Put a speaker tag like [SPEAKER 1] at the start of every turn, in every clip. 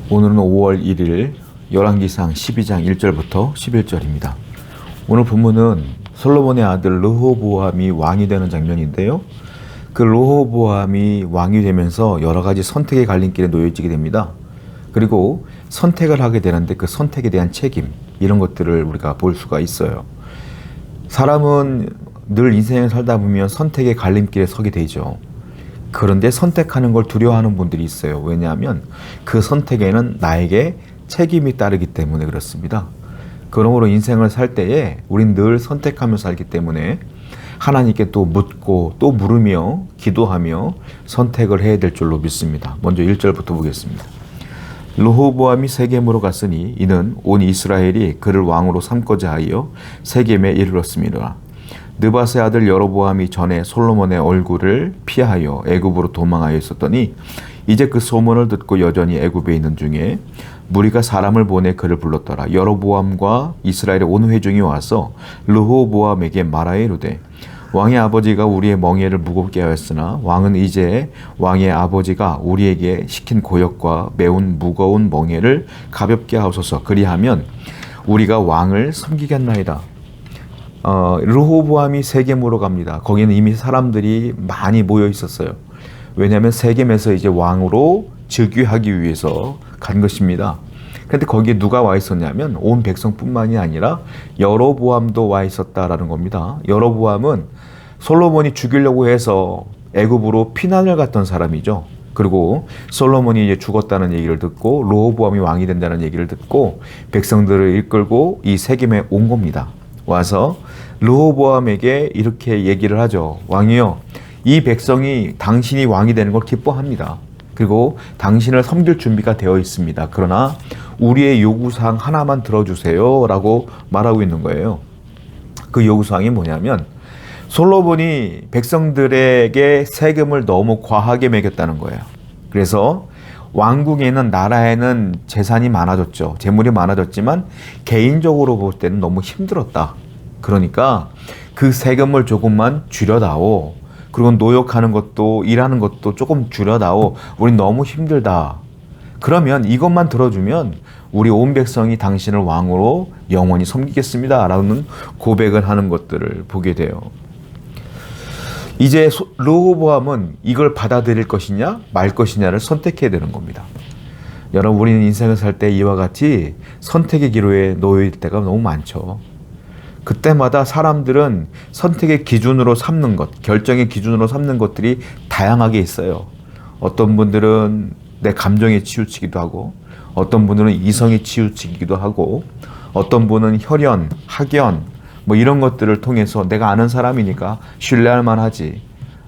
[SPEAKER 1] 오늘은 5월 1일 열왕기상 12장 1절부터 11절입니다. 오늘 본문은 솔로몬의 아들 르호보암이 왕이 되는 장면인데요. 그 르호보암이 왕이 되면서 여러 가지 선택의 갈림길에 놓여지게 됩니다. 그리고 선택을 하게 되는데 그 선택에 대한 책임, 이런 것들을 우리가 볼 수가 있어요. 사람은 늘 인생을 살다 보면 선택의 갈림길에 서게 되죠. 그런데 선택하는 걸 두려워하는 분들이 있어요. 왜냐하면 그 선택에는 나에게 책임이 따르기 때문에 그렇습니다. 그러므로 인생을 살 때에 우린 늘 선택하며 살기 때문에 하나님께 또 묻고 또 물으며 기도하며 선택을 해야 될 줄로 믿습니다. 먼저 1절부터 보겠습니다. 르호보암이 세겜으로 갔으니 이는 온 이스라엘이 그를 왕으로 삼고자 하여 세겜에 이르렀습니다. 느밧의 아들 여로보암이 전에 솔로몬의 얼굴을 피하여 애굽으로 도망하여 있었더니 이제 그 소문을 듣고 여전히 애굽에 있는 중에 무리가 사람을 보내 그를 불렀더라. 여로보암과 이스라엘의 온 회중이 와서 르호보암에게 말하여 이르되 왕의 아버지가 우리의 멍에를 무겁게 하였으나 왕은 이제 왕의 아버지가 우리에게 시킨 고역과 매운 무거운 멍에를 가볍게 하소서. 그리하면 우리가 왕을 섬기겠나이다. 르호보암이 세겜으로 갑니다. 거기는 이미 사람들이 많이 모여 있었어요. 왜냐하면 세겜에서 이제 왕으로 즉위하기 위해서 간 것입니다. 그런데 거기에 누가 와 있었냐면 온 백성뿐만이 아니라 여로보암도 와 있었다라는 겁니다. 여로보암은 솔로몬이 죽이려고 해서 애굽으로 피난을 갔던 사람이죠. 그리고 솔로몬이 이제 죽었다는 얘기를 듣고 르호보암이 왕이 된다는 얘기를 듣고 백성들을 이끌고 이 세겜에 온 겁니다. 와서 르호보암에게 이렇게 얘기를 하죠. 왕이여, 이 백성이 당신이 왕이 되는 걸 기뻐합니다. 그리고 당신을 섬길 준비가 되어 있습니다. 그러나 우리의 요구사항 하나만 들어주세요 라고 말하고 있는 거예요. 그 요구사항이 뭐냐면 솔로몬이 백성들에게 세금을 너무 과하게 매겼다는 거예요. 그래서 왕궁에는, 나라에는 재산이 많아졌죠. 재물이 많아졌지만 개인적으로 볼 때는 너무 힘들었다. 그러니까 그 세금을 조금만 줄여다오. 그리고 노역하는 것도, 일하는 것도 조금 줄여다오. 우린 너무 힘들다. 그러면 이것만 들어주면 우리 온 백성이 당신을 왕으로 영원히 섬기겠습니다 라는 고백을 하는 것들을 보게 돼요. 이제 르호보암은 이걸 받아들일 것이냐 말 것이냐를 선택해야 되는 겁니다. 여러분, 우리는 인생을 살 때 이와 같이 선택의 기로에 놓여 있을 때가 너무 많죠. 그때마다 사람들은 선택의 기준으로 삼는 것, 결정의 기준으로 삼는 것들이 다양하게 있어요. 어떤 분들은 내 감정에 치우치기도 하고, 어떤 분들은 이성에 치우치기도 하고, 어떤 분은 혈연, 학연, 뭐 이런 것들을 통해서 내가 아는 사람이니까 신뢰할 만하지,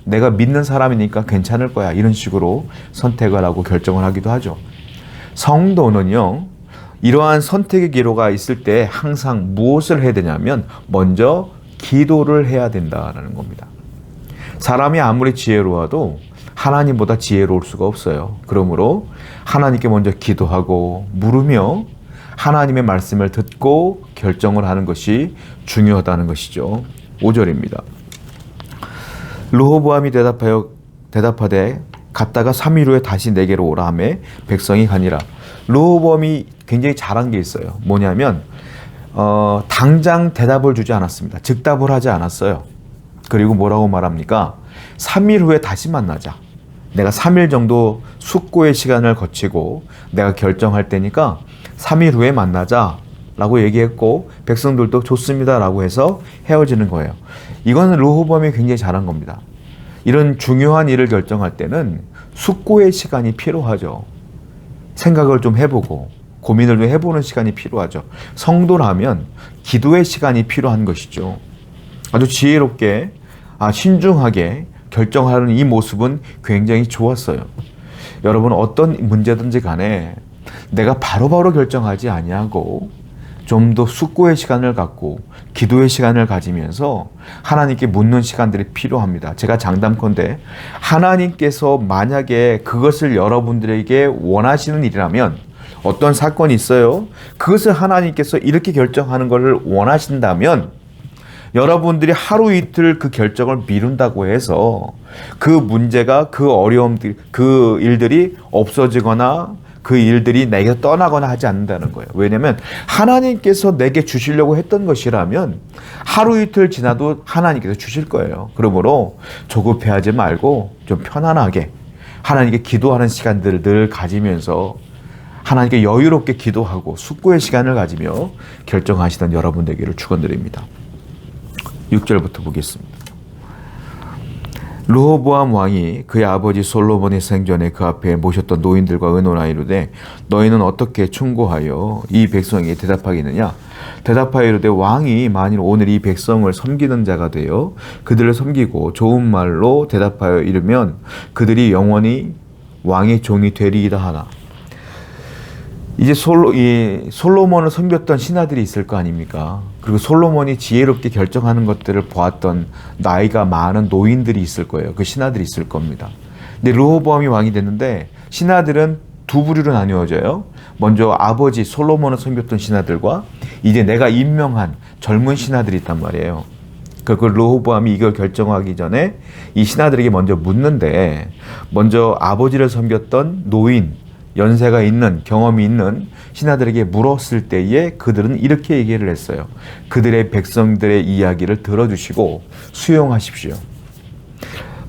[SPEAKER 1] 내가 믿는 사람이니까 괜찮을 거야, 이런 식으로 선택을 하고 결정을 하기도 하죠. 성도는요, 이러한 선택의 기로가 있을 때 항상 무엇을 해야 되냐면 먼저 기도를 해야 된다는 겁니다. 사람이 아무리 지혜로워도 하나님보다 지혜로울 수가 없어요. 그러므로 하나님께 먼저 기도하고 물으며 하나님의 말씀을 듣고 결정을 하는 것이 중요하다는 것이죠. 5절입니다. 르호보암이 대답하되 갔다가 3일 후에 다시 내게로 오라 하매 백성이 가니라. 르호보암이 굉장히 잘한 게 있어요. 뭐냐면 당장 대답을 주지 않았습니다. 즉답을 하지 않았어요. 그리고 뭐라고 말합니까? 3일 후에 다시 만나자. 내가 3일 정도 숙고의 시간을 거치고 내가 결정할 때니까 3일 후에 만나자 라고 얘기했고 백성들도 좋습니다 라고 해서 헤어지는 거예요. 이거는 르호보암이 굉장히 잘한 겁니다. 이런 중요한 일을 결정할 때는 숙고의 시간이 필요하죠. 생각을 좀 해보고 고민을 좀 해보는 시간이 필요하죠. 성도라면 기도의 시간이 필요한 것이죠. 아주 지혜롭게, 신중하게 결정하는 이 모습은 굉장히 좋았어요. 여러분, 어떤 문제든지 간에 내가 바로바로 결정하지 아니하고 좀 더 숙고의 시간을 갖고 기도의 시간을 가지면서 하나님께 묻는 시간들이 필요합니다. 제가 장담컨대 하나님께서 만약에 그것을 여러분들에게 원하시는 일이라면, 어떤 사건이 있어요. 그것을 하나님께서 이렇게 결정하는 것을 원하신다면 여러분들이 하루 이틀 그 결정을 미룬다고 해서 그 문제가, 그 어려움들, 그 일들이 없어지거나 그 일들이 내게 떠나거나 하지 않는다는 거예요. 왜냐하면 하나님께서 내게 주시려고 했던 것이라면 하루 이틀 지나도 하나님께서 주실 거예요. 그러므로 조급해하지 말고 좀 편안하게 하나님께 기도하는 시간들을 늘 가지면서 하나님께 여유롭게 기도하고 숙고의 시간을 가지며 결정하시던 여러분 되기를 축원드립니다. 6절부터 보겠습니다. 르호보암 왕이 그의 아버지 솔로몬의 생전에 그 앞에 모셨던 노인들과 의논하여 이르되 너희는 어떻게 충고하여 이 백성에게 대답하겠느냐? 대답하여 이르되 왕이 만일 오늘 이 백성을 섬기는 자가 되어 그들을 섬기고 좋은 말로 대답하여 이르면 그들이 영원히 왕의 종이 되리이다 하나. 이제 솔로몬을 섬겼던 신하들이 있을 거 아닙니까? 그리고 솔로몬이 지혜롭게 결정하는 것들을 보았던 나이가 많은 노인들이 있을 거예요. 그 신하들이 있을 겁니다. 근데 르호보암이 왕이 됐는데 신하들은 두 부류로 나뉘어져요. 먼저 아버지 솔로몬을 섬겼던 신하들과 이제 내가 임명한 젊은 신하들이 있단 말이에요. 그 르호보암이 이걸 결정하기 전에 이 신하들에게 먼저 묻는데 먼저 아버지를 섬겼던 노인, 연세가 있는 경험이 있는 신하들에게 물었을 때에 그들은 이렇게 얘기를 했어요. 그들의 백성들의 이야기를 들어주시고 수용하십시오.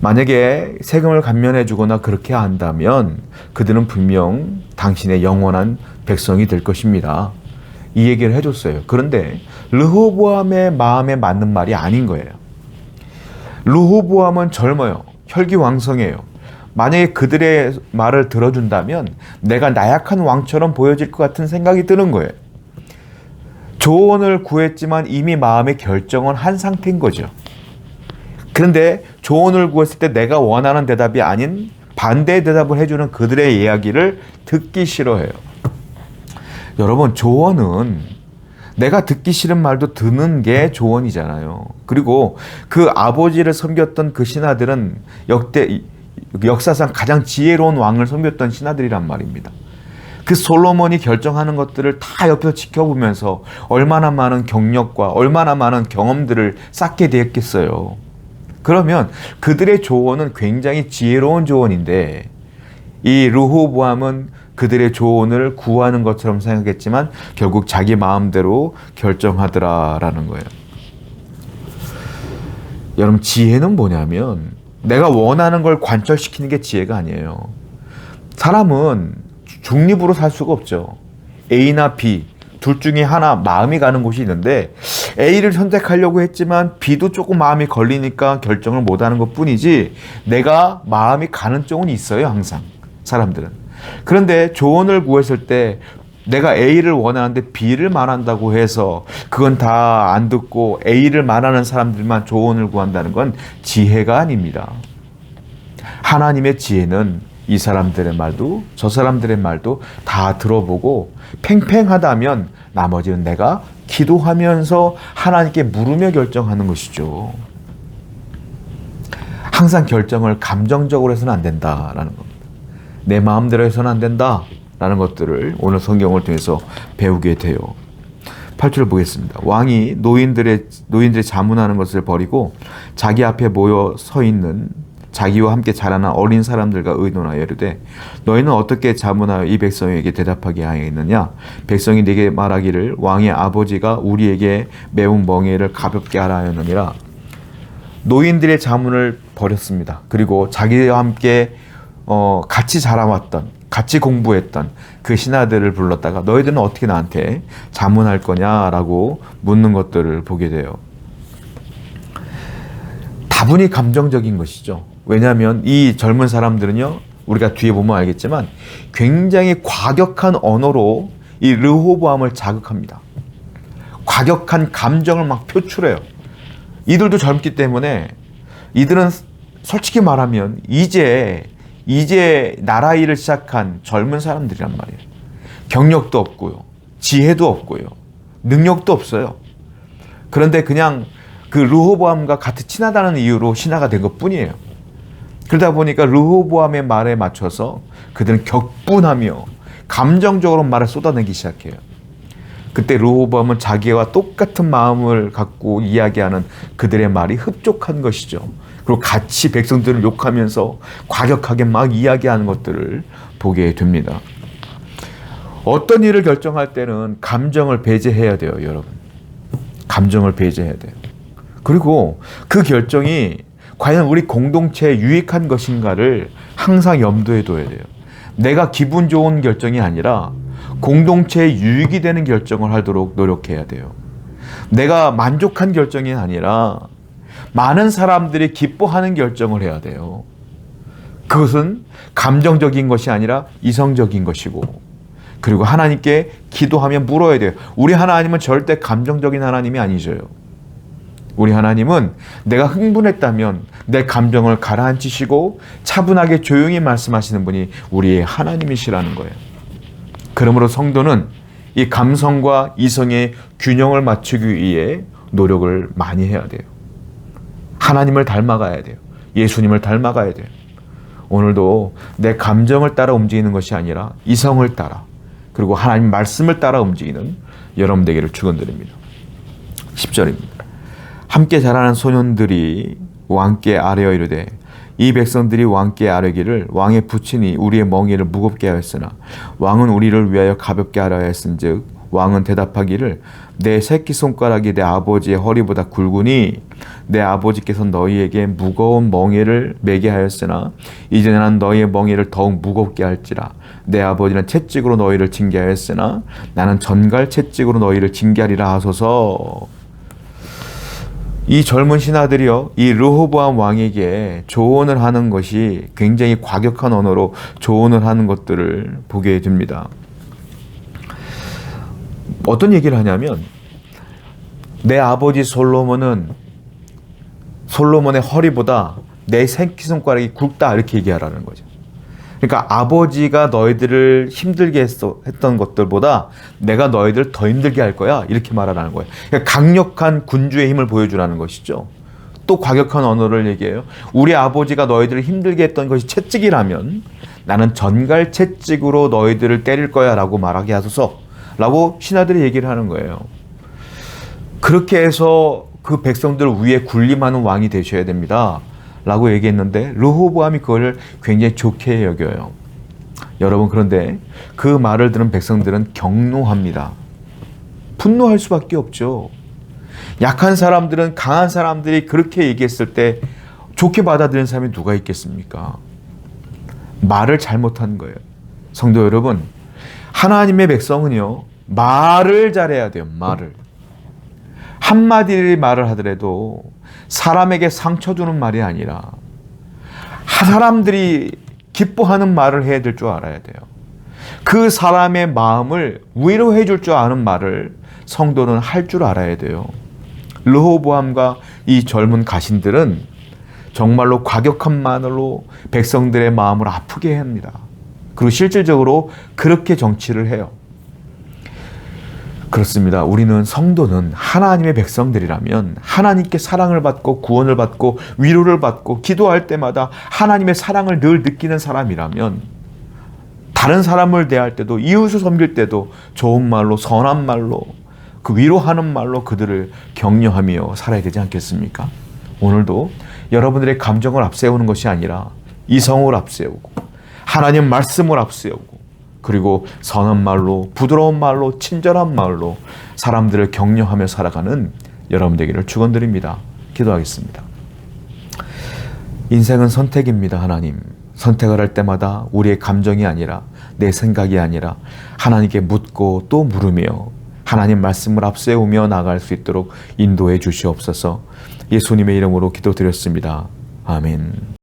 [SPEAKER 1] 만약에 세금을 감면해 주거나 그렇게 한다면 그들은 분명 당신의 영원한 백성이 될 것입니다. 이 얘기를 해줬어요. 그런데 르호보암의 마음에 맞는 말이 아닌 거예요. 르호보암은 젊어요. 혈기왕성해요. 만약에 그들의 말을 들어준다면 내가 나약한 왕처럼 보여질 것 같은 생각이 드는 거예요. 조언을 구했지만 이미 마음의 결정은 한 상태인 거죠. 그런데 조언을 구했을 때 내가 원하는 대답이 아닌 반대의 대답을 해주는 그들의 이야기를 듣기 싫어해요. 여러분, 조언은 내가 듣기 싫은 말도 듣는 게 조언이잖아요. 그리고 그 아버지를 섬겼던 그 신하들은 역사상 가장 지혜로운 왕을 섬겼던 신하들이란 말입니다. 그 솔로몬이 결정하는 것들을 다 옆에서 지켜보면서 얼마나 많은 경력과 얼마나 많은 경험들을 쌓게 되었겠어요. 그러면 그들의 조언은 굉장히 지혜로운 조언인데 이 르호보암은 그들의 조언을 구하는 것처럼 생각했지만 결국 자기 마음대로 결정하더라라는 거예요. 여러분, 지혜는 뭐냐면 내가 원하는 걸 관철시키는 게 지혜가 아니에요. 사람은 중립으로 살 수가 없죠. A나 B 둘 중에 하나 마음이 가는 곳이 있는데 A를 선택하려고 했지만 B도 조금 마음이 걸리니까 결정을 못하는 것뿐이지 내가 마음이 가는 쪽은 있어요. 항상 사람들은. 그런데 조언을 구했을 때 내가 A를 원하는데 B를 말한다고 해서 그건 다 안 듣고 A를 말하는 사람들만 조언을 구한다는 건 지혜가 아닙니다. 하나님의 지혜는 이 사람들의 말도 저 사람들의 말도 다 들어보고 팽팽하다면 나머지는 내가 기도하면서 하나님께 물으며 결정하는 것이죠. 항상 결정을 감정적으로 해서는 안 된다라는 겁니다. 내 마음대로 해서는 안 된다라는 것들을 오늘 성경을 통해서 배우게 돼요. 8절 보겠습니다. 왕이 노인들의 자문하는 것을 버리고 자기 앞에 모여 서 있는 자기와 함께 자라난 어린 사람들과 의논하여 이르되 너희는 어떻게 자문하여 이 백성에게 대답하게 하였느냐? 백성이 네게 말하기를 왕의 아버지가 우리에게 매운 멍에를 가볍게 하라 하였느니라. 노인들의 자문을 버렸습니다. 그리고 자기와 함께 같이 자라왔던 같이 공부했던 그 신하들을 불렀다가 너희들은 어떻게 나한테 자문할 거냐라고 묻는 것들을 보게 돼요. 다분히 감정적인 것이죠. 왜냐하면 이 젊은 사람들은요, 우리가 뒤에 보면 알겠지만 굉장히 과격한 언어로 이 르호보암을 자극합니다. 과격한 감정을 막 표출해요. 이들도 젊기 때문에 이들은 솔직히 말하면 이제 나라 일을 시작한 젊은 사람들이란 말이에요. 경력도 없고요. 지혜도 없고요. 능력도 없어요. 그런데 그냥 그 르호보암과 같이 친하다는 이유로 신하가 된 것뿐이에요. 그러다 보니까 르호보암의 말에 맞춰서 그들은 격분하며 감정적으로 말을 쏟아내기 시작해요. 그때 르호보암은 자기와 똑같은 마음을 갖고 이야기하는 그들의 말이 흡족한 것이죠. 그리고 같이 백성들을 욕하면서 과격하게 막 이야기하는 것들을 보게 됩니다. 어떤 일을 결정할 때는 감정을 배제해야 돼요, 여러분. 감정을 배제해야 돼요. 그리고 그 결정이 과연 우리 공동체에 유익한 것인가를 항상 염두에 둬야 돼요. 내가 기분 좋은 결정이 아니라 공동체에 유익이 되는 결정을 하도록 노력해야 돼요. 내가 만족한 결정이 아니라 많은 사람들이 기뻐하는 결정을 해야 돼요. 그것은 감정적인 것이 아니라 이성적인 것이고, 그리고 하나님께 기도하며 물어야 돼요. 우리 하나님은 절대 감정적인 하나님이 아니셔요. 우리 하나님은 내가 흥분했다면 내 감정을 가라앉히시고 차분하게 조용히 말씀하시는 분이 우리의 하나님이시라는 거예요. 그러므로 성도는 이 감성과 이성의 균형을 맞추기 위해 노력을 많이 해야 돼요. 하나님을 닮아가야 돼요. 예수님을 닮아가야 돼요. 오늘도 내 감정을 따라 움직이는 것이 아니라 이성을 따라, 그리고 하나님 말씀을 따라 움직이는 여러분 되기를 축원드립니다. 10절입니다. 함께 자라는 소년들이 왕께 아뢰어 이르되 이 백성들이 왕께 아뢰기를 왕의 부친이 우리의 멍에를 무겁게 하였으나 왕은 우리를 위하여 가볍게 하려 했은즉 왕은 대답하기를 내 새끼손가락이 내 아버지의 허리보다 굵으니 내 아버지께서 너희에게 무거운 멍에를 매게 하였으나 이제 나는 너희의 멍에를 더욱 무겁게 할지라. 내 아버지는 채찍으로 너희를 징계하였으나 나는 전갈 채찍으로 너희를 징계하리라 하소서. 이 젊은 신하들이요, 이 르호보암 왕에게 조언을 하는 것이 굉장히 과격한 언어로 조언을 하는 것들을 보게 됩니다. 어떤 얘기를 하냐면, 내 아버지 솔로몬의 허리보다 내 새끼손가락이 굵다, 이렇게 얘기하라는 거죠. 그러니까 아버지가 너희들을 힘들게 했던 것들보다 내가 너희들을 더 힘들게 할 거야, 이렇게 말하라는 거예요. 그러니까 강력한 군주의 힘을 보여주라는 것이죠. 또 과격한 언어를 얘기해요. 우리 아버지가 너희들을 힘들게 했던 것이 채찍이라면 나는 전갈 채찍으로 너희들을 때릴 거야 라고 말하게 하소서 라고 신하들이 얘기를 하는 거예요. 그렇게 해서 그 백성들 위에 군림하는 왕이 되셔야 됩니다 라고 얘기했는데 르호보암이 그걸 굉장히 좋게 여겨요. 여러분, 그런데 그 말을 들은 백성들은 격노합니다. 분노할 수밖에 없죠. 약한 사람들은 강한 사람들이 그렇게 얘기했을 때 좋게 받아들이는 사람이 누가 있겠습니까? 말을 잘못한 거예요. 성도 여러분, 하나님의 백성은요, 말을 잘해야 돼요. 말을. 한마디 말을 하더라도 사람에게 상처 주는 말이 아니라 사람들이 기뻐하는 말을 해야 될 줄 알아야 돼요. 그 사람의 마음을 위로해 줄 줄 아는 말을 성도는 할 줄 알아야 돼요. 르호보암과 이 젊은 가신들은 정말로 과격한 말로 백성들의 마음을 아프게 합니다. 그리고 실질적으로 그렇게 정치를 해요. 그렇습니다. 우리는 성도는 하나님의 백성들이라면 하나님께 사랑을 받고 구원을 받고 위로를 받고 기도할 때마다 하나님의 사랑을 늘 느끼는 사람이라면 다른 사람을 대할 때도 이웃을 섬길 때도 좋은 말로 선한 말로 그 위로하는 말로 그들을 격려하며 살아야 되지 않겠습니까? 오늘도 여러분들의 감정을 앞세우는 것이 아니라 이성을 앞세우고 하나님 말씀을 앞세우고 그리고 선한 말로, 부드러운 말로, 친절한 말로 사람들을 격려하며 살아가는 여러분 되기를 축원드립니다. 기도하겠습니다. 인생은 선택입니다. 하나님, 선택을 할 때마다 우리의 감정이 아니라 내 생각이 아니라 하나님께 묻고 또 물으며 하나님 말씀을 앞세우며 나아갈 수 있도록 인도해 주시옵소서. 예수님의 이름으로 기도드렸습니다. 아멘.